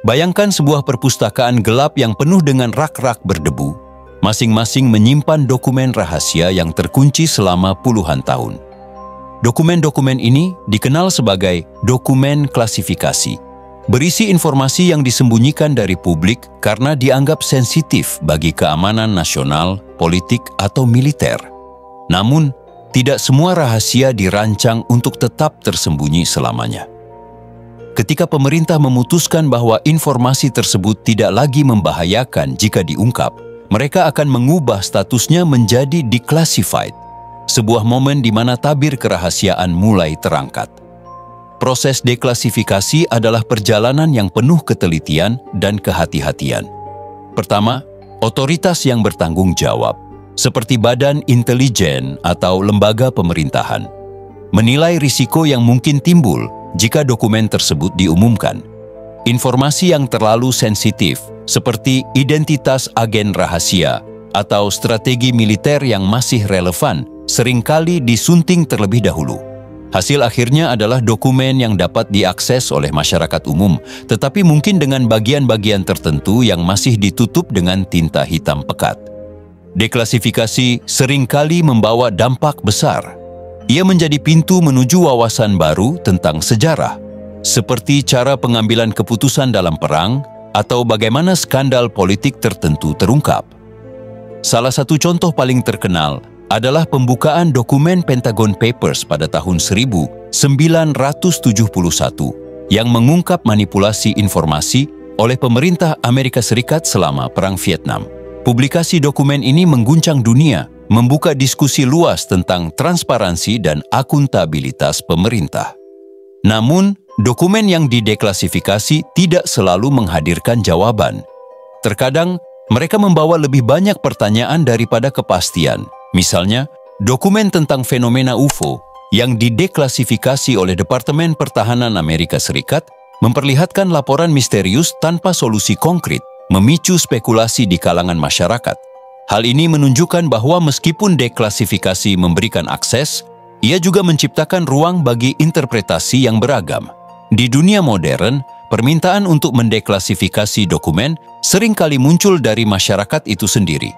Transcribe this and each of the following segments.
Bayangkan sebuah perpustakaan gelap yang penuh dengan rak-rak berdebu, masing-masing menyimpan dokumen rahasia yang terkunci selama puluhan tahun. Dokumen-dokumen ini dikenal sebagai dokumen klasifikasi, berisi informasi yang disembunyikan dari publik karena dianggap sensitif bagi keamanan nasional, politik, atau militer. Namun, tidak semua rahasia dirancang untuk tetap tersembunyi selamanya. Ketika pemerintah memutuskan bahwa informasi tersebut tidak lagi membahayakan jika diungkap, mereka akan mengubah statusnya menjadi declassified, sebuah momen di mana tabir kerahasiaan mulai terangkat. Proses deklasifikasi adalah perjalanan yang penuh ketelitian dan kehati-hatian. Pertama, otoritas yang bertanggung jawab, seperti badan intelijen atau lembaga pemerintahan, menilai risiko yang mungkin timbul jika dokumen tersebut diumumkan. Informasi yang terlalu sensitif, seperti identitas agen rahasia atau strategi militer yang masih relevan, seringkali disunting terlebih dahulu. Hasil akhirnya adalah dokumen yang dapat diakses oleh masyarakat umum, tetapi mungkin dengan bagian-bagian tertentu yang masih ditutup dengan tinta hitam pekat. Deklasifikasi seringkali membawa dampak besar. Ia menjadi pintu menuju wawasan baru tentang sejarah, seperti cara pengambilan keputusan dalam perang atau bagaimana skandal politik tertentu terungkap. Salah satu contoh paling terkenal adalah pembukaan dokumen Pentagon Papers pada tahun 1971 yang mengungkap manipulasi informasi oleh pemerintah Amerika Serikat selama Perang Vietnam. Publikasi dokumen ini mengguncang dunia, membuka diskusi luas tentang transparansi dan akuntabilitas pemerintah. Namun, dokumen yang dideklasifikasi tidak selalu menghadirkan jawaban. Terkadang, mereka membawa lebih banyak pertanyaan daripada kepastian. Misalnya, dokumen tentang fenomena UFO yang dideklasifikasi oleh Departemen Pertahanan Amerika Serikat memperlihatkan laporan misterius tanpa solusi konkret, memicu spekulasi di kalangan masyarakat. Hal ini menunjukkan bahwa meskipun deklasifikasi memberikan akses, ia juga menciptakan ruang bagi interpretasi yang beragam. Di dunia modern, permintaan untuk mendeklasifikasi dokumen seringkali muncul dari masyarakat itu sendiri.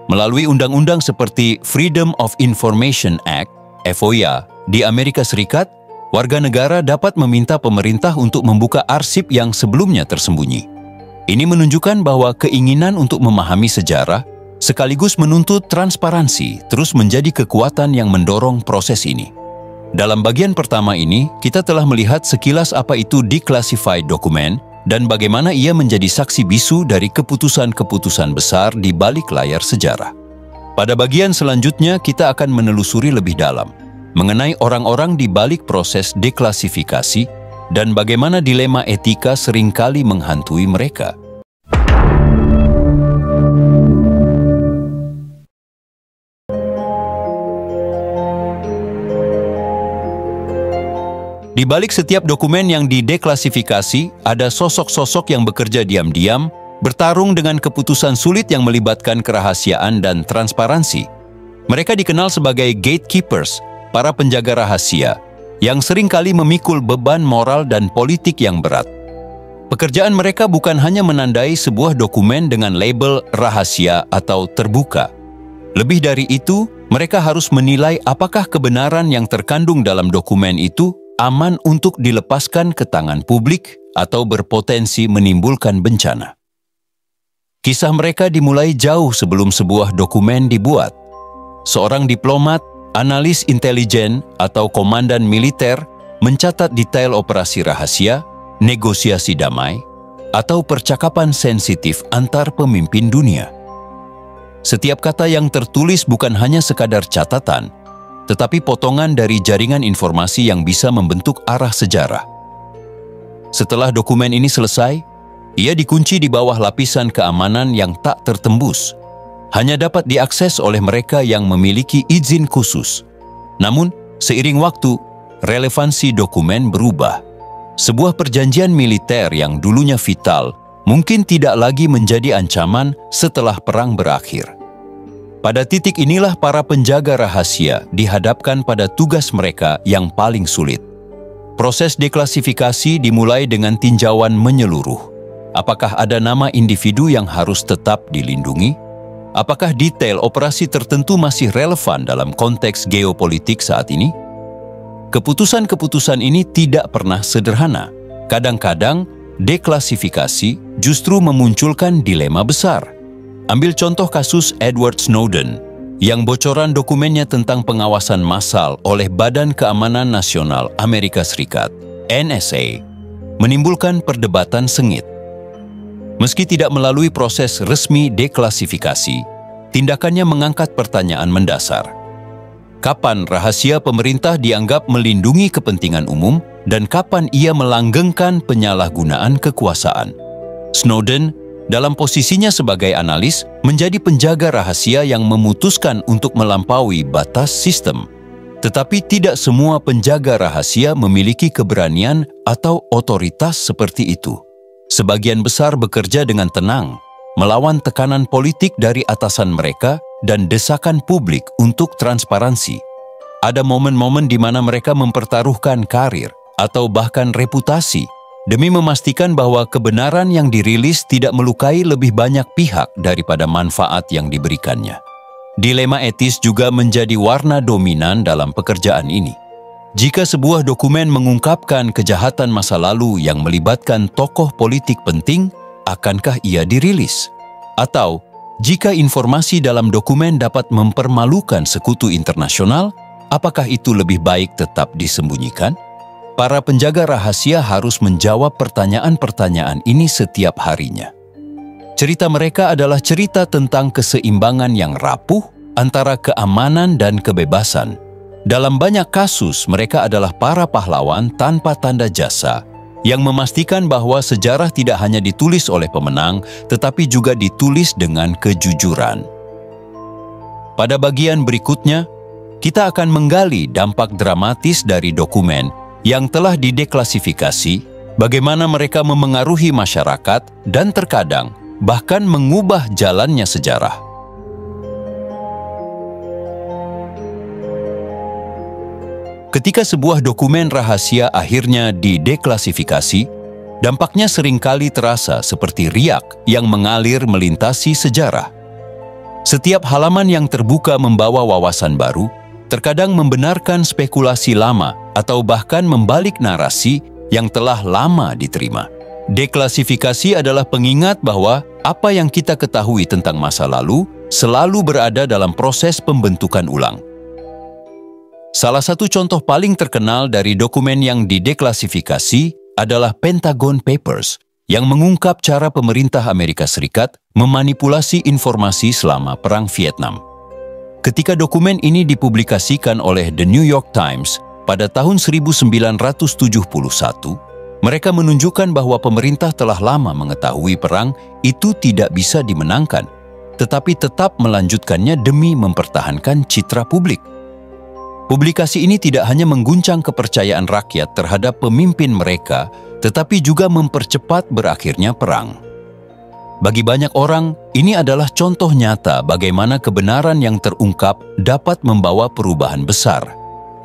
Melalui undang-undang seperti Freedom of Information Act, FOIA, di Amerika Serikat, warga negara dapat meminta pemerintah untuk membuka arsip yang sebelumnya tersembunyi. Ini menunjukkan bahwa keinginan untuk memahami sejarah sekaligus menuntut transparansi terus menjadi kekuatan yang mendorong proses ini. Dalam bagian pertama ini, kita telah melihat sekilas apa itu declassified dokumen dan bagaimana ia menjadi saksi bisu dari keputusan-keputusan besar di balik layar sejarah. Pada bagian selanjutnya, kita akan menelusuri lebih dalam mengenai orang-orang di balik proses deklasifikasi dan bagaimana dilema etika seringkali menghantui mereka. Di balik setiap dokumen yang dideklasifikasi, ada sosok-sosok yang bekerja diam-diam, bertarung dengan keputusan sulit yang melibatkan kerahasiaan dan transparansi. Mereka dikenal sebagai gatekeepers, para penjaga rahasia, yang seringkali memikul beban moral dan politik yang berat. Pekerjaan mereka bukan hanya menandai sebuah dokumen dengan label rahasia atau terbuka. Lebih dari itu, mereka harus menilai apakah kebenaran yang terkandung dalam dokumen itu aman untuk dilepaskan ke tangan publik atau berpotensi menimbulkan bencana. Kisah mereka dimulai jauh sebelum sebuah dokumen dibuat. Seorang diplomat, analis intelijen, atau komandan militer mencatat detail operasi rahasia, negosiasi damai, atau percakapan sensitif antar pemimpin dunia. Setiap kata yang tertulis bukan hanya sekadar catatan, tetapi potongan dari jaringan informasi yang bisa membentuk arah sejarah. Setelah dokumen ini selesai, ia dikunci di bawah lapisan keamanan yang tak tertembus. Hanya dapat diakses oleh mereka yang memiliki izin khusus. Namun, seiring waktu, relevansi dokumen berubah. Sebuah perjanjian militer yang dulunya vital mungkin tidak lagi menjadi ancaman setelah perang berakhir. Pada titik inilah para penjaga rahasia dihadapkan pada tugas mereka yang paling sulit. Proses deklasifikasi dimulai dengan tinjauan menyeluruh. Apakah ada nama individu yang harus tetap dilindungi? Apakah detail operasi tertentu masih relevan dalam konteks geopolitik saat ini? Keputusan-keputusan ini tidak pernah sederhana. Kadang-kadang, deklasifikasi justru memunculkan dilema besar. Ambil contoh kasus Edward Snowden, yang bocoran dokumennya tentang pengawasan massal oleh Badan Keamanan Nasional Amerika Serikat, NSA, menimbulkan perdebatan sengit. Meski tidak melalui proses resmi deklasifikasi, tindakannya mengangkat pertanyaan mendasar. Kapan rahasia pemerintah dianggap melindungi kepentingan umum dan kapan ia melanggengkan penyalahgunaan kekuasaan? Snowden, dalam posisinya sebagai analis, menjadi penjaga rahasia yang memutuskan untuk melampaui batas sistem. Tetapi tidak semua penjaga rahasia memiliki keberanian atau otoritas seperti itu. Sebagian besar bekerja dengan tenang, melawan tekanan politik dari atasan mereka dan desakan publik untuk transparansi. Ada momen-momen di mana mereka mempertaruhkan karir atau bahkan reputasi demi memastikan bahwa kebenaran yang dirilis tidak melukai lebih banyak pihak daripada manfaat yang diberikannya. Dilema etis juga menjadi warna dominan dalam pekerjaan ini. Jika sebuah dokumen mengungkapkan kejahatan masa lalu yang melibatkan tokoh politik penting, akankah ia dirilis? Atau, jika informasi dalam dokumen dapat mempermalukan sekutu internasional, apakah itu lebih baik tetap disembunyikan? Para penjaga rahasia harus menjawab pertanyaan-pertanyaan ini setiap harinya. Cerita mereka adalah cerita tentang keseimbangan yang rapuh antara keamanan dan kebebasan. Dalam banyak kasus, mereka adalah para pahlawan tanpa tanda jasa yang memastikan bahwa sejarah tidak hanya ditulis oleh pemenang, tetapi juga ditulis dengan kejujuran. Pada bagian berikutnya, kita akan menggali dampak dramatis dari dokumen yang telah dideklasifikasi, bagaimana mereka memengaruhi masyarakat dan terkadang bahkan mengubah jalannya sejarah. Ketika sebuah dokumen rahasia akhirnya dideklasifikasi, dampaknya seringkali terasa seperti riak yang mengalir melintasi sejarah. Setiap halaman yang terbuka membawa wawasan baru, terkadang membenarkan spekulasi lama atau bahkan membalik narasi yang telah lama diterima. Deklasifikasi adalah pengingat bahwa apa yang kita ketahui tentang masa lalu selalu berada dalam proses pembentukan ulang. Salah satu contoh paling terkenal dari dokumen yang dideklasifikasi adalah Pentagon Papers, yang mengungkap cara pemerintah Amerika Serikat memanipulasi informasi selama Perang Vietnam. Ketika dokumen ini dipublikasikan oleh The New York Times pada tahun 1971, mereka menunjukkan bahwa pemerintah telah lama mengetahui perang itu tidak bisa dimenangkan, tetapi tetap melanjutkannya demi mempertahankan citra publik. Publikasi ini tidak hanya mengguncang kepercayaan rakyat terhadap pemimpin mereka, tetapi juga mempercepat berakhirnya perang. Bagi banyak orang, ini adalah contoh nyata bagaimana kebenaran yang terungkap dapat membawa perubahan besar.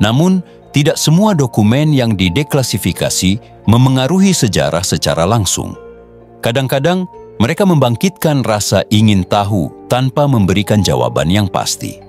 Namun, tidak semua dokumen yang dideklasifikasi memengaruhi sejarah secara langsung. Kadang-kadang, mereka membangkitkan rasa ingin tahu tanpa memberikan jawaban yang pasti.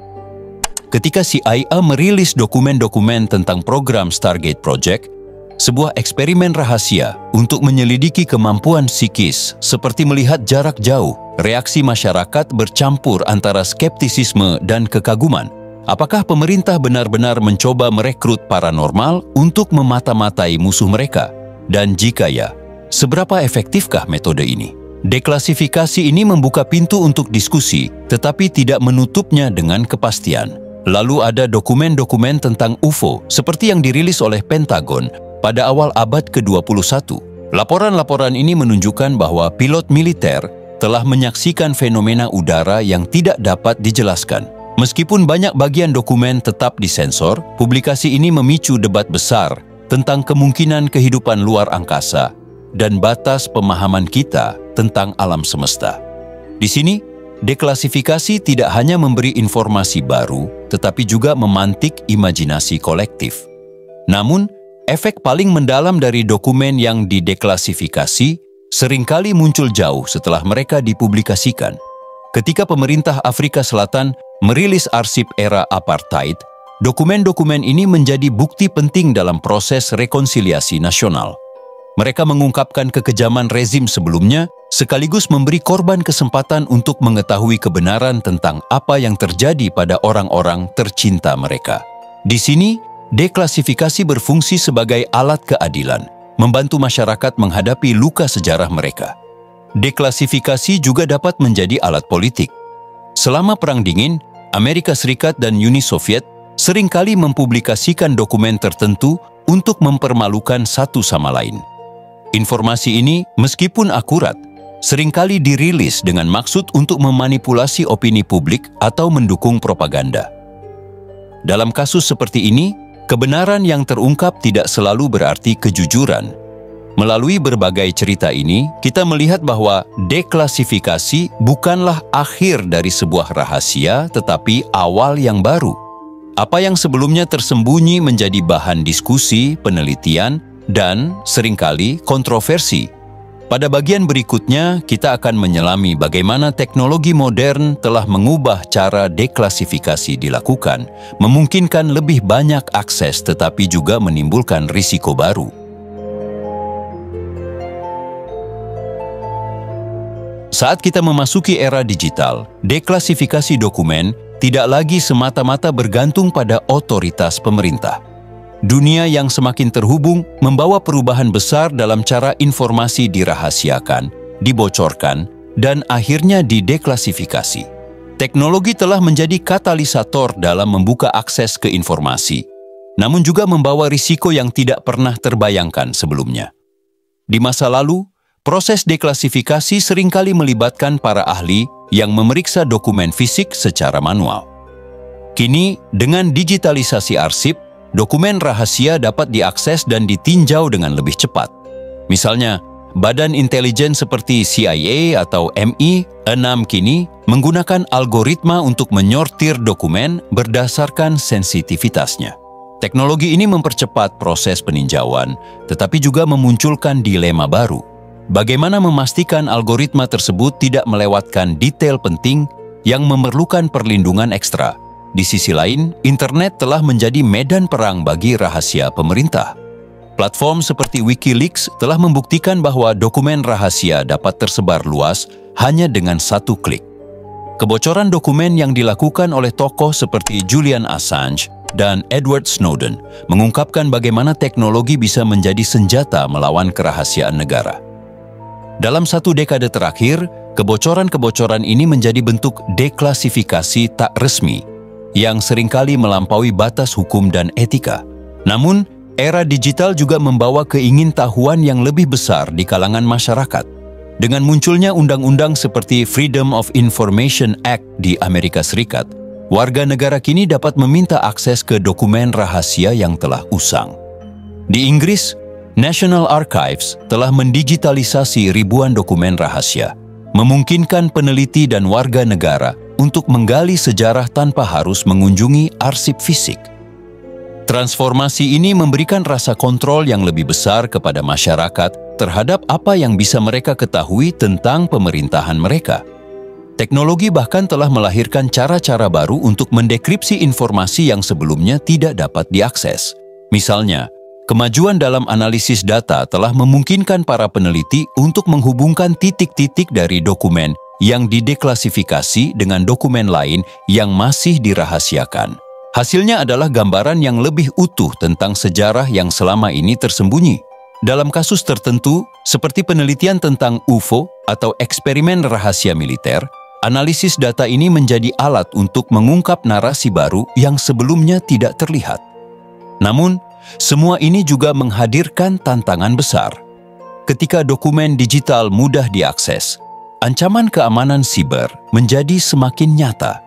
Ketika CIA merilis dokumen-dokumen tentang program Stargate Project, sebuah eksperimen rahasia untuk menyelidiki kemampuan psikis seperti melihat jarak jauh, reaksi masyarakat bercampur antara skeptisisme dan kekaguman. Apakah pemerintah benar-benar mencoba merekrut paranormal untuk memata-matai musuh mereka? Dan jika ya, seberapa efektifkah metode ini? Deklasifikasi ini membuka pintu untuk diskusi, tetapi tidak menutupnya dengan kepastian. Lalu ada dokumen-dokumen tentang UFO seperti yang dirilis oleh Pentagon pada awal abad ke-21. Laporan-laporan ini menunjukkan bahwa pilot militer telah menyaksikan fenomena udara yang tidak dapat dijelaskan. Meskipun banyak bagian dokumen tetap disensor, publikasi ini memicu debat besar tentang kemungkinan kehidupan luar angkasa dan batas pemahaman kita tentang alam semesta. Di sini, deklasifikasi tidak hanya memberi informasi baru, tetapi juga memantik imajinasi kolektif. Namun, efek paling mendalam dari dokumen yang dideklasifikasi seringkali muncul jauh setelah mereka dipublikasikan. Ketika pemerintah Afrika Selatan merilis arsip era apartheid, dokumen-dokumen ini menjadi bukti penting dalam proses rekonsiliasi nasional. Mereka mengungkapkan kekejaman rezim sebelumnya, sekaligus memberi korban kesempatan untuk mengetahui kebenaran tentang apa yang terjadi pada orang-orang tercinta mereka. Di sini, deklasifikasi berfungsi sebagai alat keadilan, membantu masyarakat menghadapi luka sejarah mereka. Deklasifikasi juga dapat menjadi alat politik. Selama Perang Dingin, Amerika Serikat dan Uni Soviet seringkali mempublikasikan dokumen tertentu untuk mempermalukan satu sama lain. Informasi ini, meskipun akurat, seringkali dirilis dengan maksud untuk memanipulasi opini publik atau mendukung propaganda. Dalam kasus seperti ini, kebenaran yang terungkap tidak selalu berarti kejujuran. Melalui berbagai cerita ini, kita melihat bahwa deklasifikasi bukanlah akhir dari sebuah rahasia, tetapi awal yang baru. Apa yang sebelumnya tersembunyi menjadi bahan diskusi, penelitian, dan seringkali kontroversi. Pada bagian berikutnya, kita akan menyelami bagaimana teknologi modern telah mengubah cara deklasifikasi dilakukan, memungkinkan lebih banyak akses tetapi juga menimbulkan risiko baru. Saat kita memasuki era digital, deklasifikasi dokumen tidak lagi semata-mata bergantung pada otoritas pemerintah. Dunia yang semakin terhubung membawa perubahan besar dalam cara informasi dirahasiakan, dibocorkan, dan akhirnya dideklasifikasi. Teknologi telah menjadi katalisator dalam membuka akses ke informasi, namun juga membawa risiko yang tidak pernah terbayangkan sebelumnya. Di masa lalu, proses deklasifikasi seringkali melibatkan para ahli yang memeriksa dokumen fisik secara manual. Kini, dengan digitalisasi arsip, dokumen rahasia dapat diakses dan ditinjau dengan lebih cepat. Misalnya, badan intelijen seperti CIA atau MI6 kini menggunakan algoritma untuk menyortir dokumen berdasarkan sensitivitasnya. Teknologi ini mempercepat proses peninjauan, tetapi juga memunculkan dilema baru. Bagaimana memastikan algoritma tersebut tidak melewatkan detail penting yang memerlukan perlindungan ekstra? Di sisi lain, internet telah menjadi medan perang bagi rahasia pemerintah. Platform seperti Wikileaks telah membuktikan bahwa dokumen rahasia dapat tersebar luas hanya dengan satu klik. Kebocoran dokumen yang dilakukan oleh tokoh seperti Julian Assange dan Edward Snowden mengungkapkan bagaimana teknologi bisa menjadi senjata melawan kerahasiaan negara. Dalam satu dekade terakhir, kebocoran-kebocoran ini menjadi bentuk deklasifikasi tak resmi yang seringkali melampaui batas hukum dan etika. Namun, era digital juga membawa keingintahuan yang lebih besar di kalangan masyarakat. Dengan munculnya undang-undang seperti Freedom of Information Act di Amerika Serikat, warga negara kini dapat meminta akses ke dokumen rahasia yang telah usang. Di Inggris, National Archives telah mendigitalisasi ribuan dokumen rahasia, memungkinkan peneliti dan warga negara untuk menggali sejarah tanpa harus mengunjungi arsip fisik. Transformasi ini memberikan rasa kontrol yang lebih besar kepada masyarakat terhadap apa yang bisa mereka ketahui tentang pemerintahan mereka. Teknologi bahkan telah melahirkan cara-cara baru untuk mendekripsi informasi yang sebelumnya tidak dapat diakses. Misalnya, kemajuan dalam analisis data telah memungkinkan para peneliti untuk menghubungkan titik-titik dari dokumen yang dideklasifikasi dengan dokumen lain yang masih dirahasiakan. Hasilnya adalah gambaran yang lebih utuh tentang sejarah yang selama ini tersembunyi. Dalam kasus tertentu, seperti penelitian tentang UFO atau eksperimen rahasia militer, analisis data ini menjadi alat untuk mengungkap narasi baru yang sebelumnya tidak terlihat. Namun, semua ini juga menghadirkan tantangan besar. Ketika dokumen digital mudah diakses, ancaman keamanan siber menjadi semakin nyata.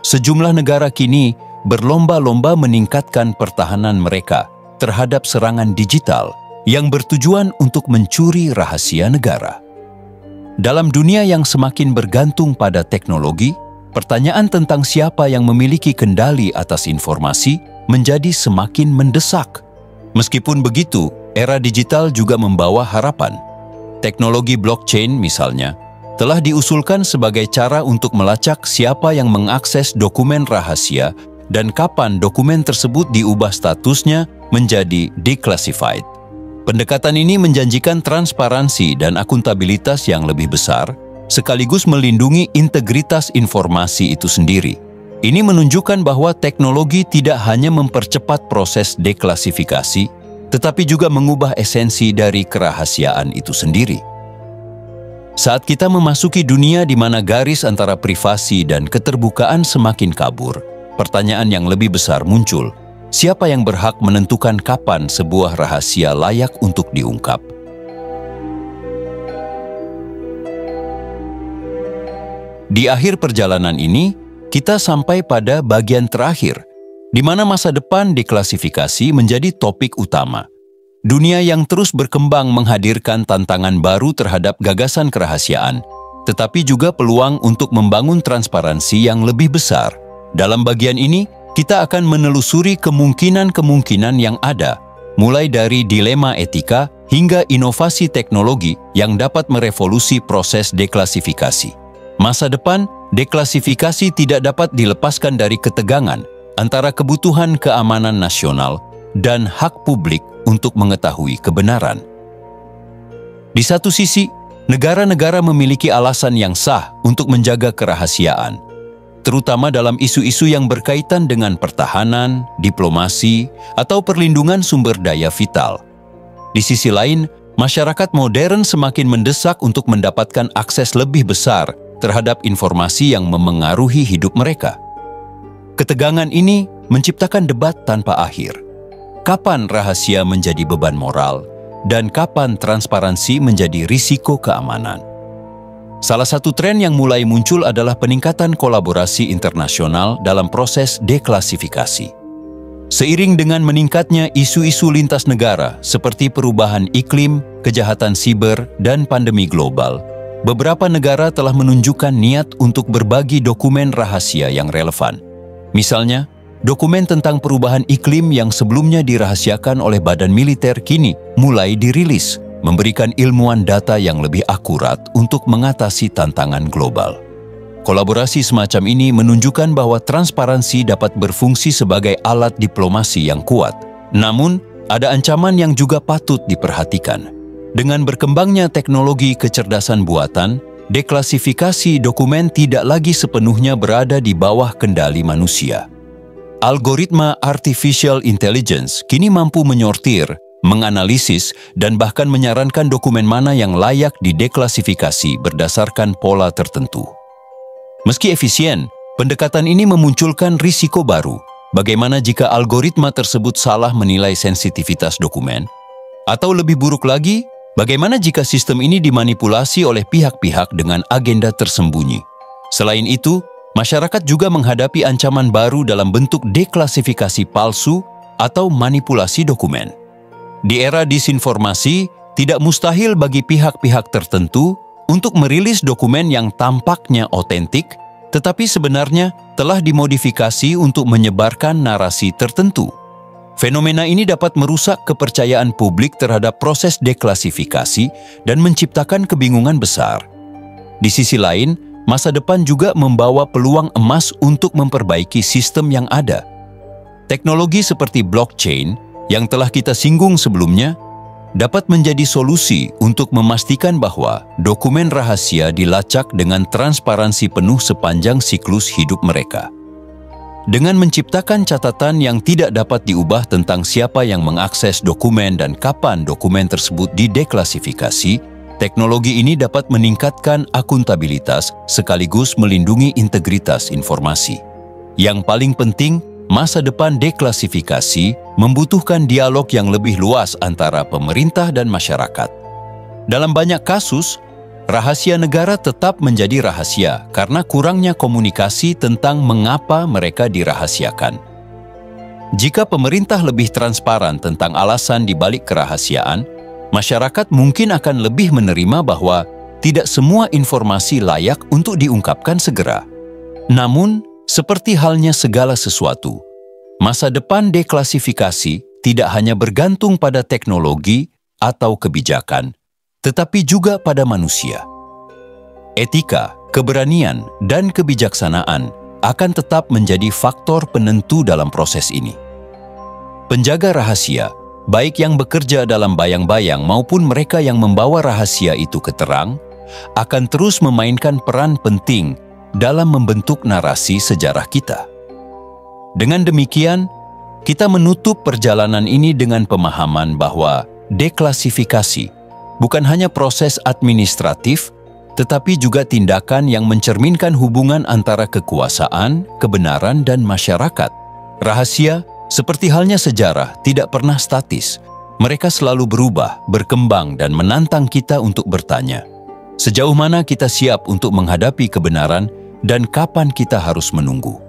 Sejumlah negara kini berlomba-lomba meningkatkan pertahanan mereka terhadap serangan digital yang bertujuan untuk mencuri rahasia negara. Dalam dunia yang semakin bergantung pada teknologi, pertanyaan tentang siapa yang memiliki kendali atas informasi menjadi semakin mendesak. Meskipun begitu, era digital juga membawa harapan. Teknologi blockchain misalnya, telah diusulkan sebagai cara untuk melacak siapa yang mengakses dokumen rahasia dan kapan dokumen tersebut diubah statusnya menjadi declassified. Pendekatan ini menjanjikan transparansi dan akuntabilitas yang lebih besar, sekaligus melindungi integritas informasi itu sendiri. Ini menunjukkan bahwa teknologi tidak hanya mempercepat proses deklasifikasi, tetapi juga mengubah esensi dari kerahasiaan itu sendiri. Saat kita memasuki dunia di mana garis antara privasi dan keterbukaan semakin kabur, pertanyaan yang lebih besar muncul. Siapa yang berhak menentukan kapan sebuah rahasia layak untuk diungkap? Di akhir perjalanan ini, kita sampai pada bagian terakhir, di mana masa depan deklasifikasi menjadi topik utama. Dunia yang terus berkembang menghadirkan tantangan baru terhadap gagasan kerahasiaan, tetapi juga peluang untuk membangun transparansi yang lebih besar. Dalam bagian ini, kita akan menelusuri kemungkinan-kemungkinan yang ada, mulai dari dilema etika hingga inovasi teknologi yang dapat merevolusi proses deklasifikasi. Masa depan, deklasifikasi tidak dapat dilepaskan dari ketegangan antara kebutuhan keamanan nasional dan hak publik untuk mengetahui kebenaran. Di satu sisi, negara-negara memiliki alasan yang sah untuk menjaga kerahasiaan, terutama dalam isu-isu yang berkaitan dengan pertahanan, diplomasi, atau perlindungan sumber daya vital. Di sisi lain, masyarakat modern semakin mendesak untuk mendapatkan akses lebih besar terhadap informasi yang memengaruhi hidup mereka. Ketegangan ini menciptakan debat tanpa akhir. Kapan rahasia menjadi beban moral, dan kapan transparansi menjadi risiko keamanan? Salah satu tren yang mulai muncul adalah peningkatan kolaborasi internasional dalam proses deklasifikasi. Seiring dengan meningkatnya isu-isu lintas negara seperti perubahan iklim, kejahatan siber, dan pandemi global, beberapa negara telah menunjukkan niat untuk berbagi dokumen rahasia yang relevan. Misalnya, dokumen tentang perubahan iklim yang sebelumnya dirahasiakan oleh badan militer kini mulai dirilis, memberikan ilmuwan data yang lebih akurat untuk mengatasi tantangan global. Kolaborasi semacam ini menunjukkan bahwa transparansi dapat berfungsi sebagai alat diplomasi yang kuat. Namun, ada ancaman yang juga patut diperhatikan. Dengan berkembangnya teknologi kecerdasan buatan, deklasifikasi dokumen tidak lagi sepenuhnya berada di bawah kendali manusia. Algoritma artificial intelligence kini mampu menyortir, menganalisis, dan bahkan menyarankan dokumen mana yang layak dideklasifikasi berdasarkan pola tertentu. Meski efisien, pendekatan ini memunculkan risiko baru. Bagaimana jika algoritma tersebut salah menilai sensitivitas dokumen? Atau lebih buruk lagi, bagaimana jika sistem ini dimanipulasi oleh pihak-pihak dengan agenda tersembunyi? Selain itu, masyarakat juga menghadapi ancaman baru dalam bentuk deklasifikasi palsu atau manipulasi dokumen. Di era disinformasi, tidak mustahil bagi pihak-pihak tertentu untuk merilis dokumen yang tampaknya otentik, tetapi sebenarnya telah dimodifikasi untuk menyebarkan narasi tertentu. Fenomena ini dapat merusak kepercayaan publik terhadap proses deklasifikasi dan menciptakan kebingungan besar. Di sisi lain, masa depan juga membawa peluang emas untuk memperbaiki sistem yang ada. Teknologi seperti blockchain yang telah kita singgung sebelumnya dapat menjadi solusi untuk memastikan bahwa dokumen rahasia dilacak dengan transparansi penuh sepanjang siklus hidup mereka. Dengan menciptakan catatan yang tidak dapat diubah tentang siapa yang mengakses dokumen dan kapan dokumen tersebut dideklasifikasi, teknologi ini dapat meningkatkan akuntabilitas sekaligus melindungi integritas informasi. Yang paling penting, masa depan deklasifikasi membutuhkan dialog yang lebih luas antara pemerintah dan masyarakat. Dalam banyak kasus, rahasia negara tetap menjadi rahasia karena kurangnya komunikasi tentang mengapa mereka dirahasiakan. Jika pemerintah lebih transparan tentang alasan di balik kerahasiaan, masyarakat mungkin akan lebih menerima bahwa tidak semua informasi layak untuk diungkapkan segera. Namun, seperti halnya segala sesuatu, masa depan deklasifikasi tidak hanya bergantung pada teknologi atau kebijakan, tetapi juga pada manusia. Etika, keberanian, dan kebijaksanaan akan tetap menjadi faktor penentu dalam proses ini. Penjaga rahasia, baik yang bekerja dalam bayang-bayang maupun mereka yang membawa rahasia itu ke terang, akan terus memainkan peran penting dalam membentuk narasi sejarah kita. Dengan demikian, kita menutup perjalanan ini dengan pemahaman bahwa deklasifikasi bukan hanya proses administratif, tetapi juga tindakan yang mencerminkan hubungan antara kekuasaan, kebenaran, dan masyarakat. Rahasia, seperti halnya sejarah, tidak pernah statis. Mereka selalu berubah, berkembang, dan menantang kita untuk bertanya, sejauh mana kita siap untuk menghadapi kebenaran dan kapan kita harus menunggu.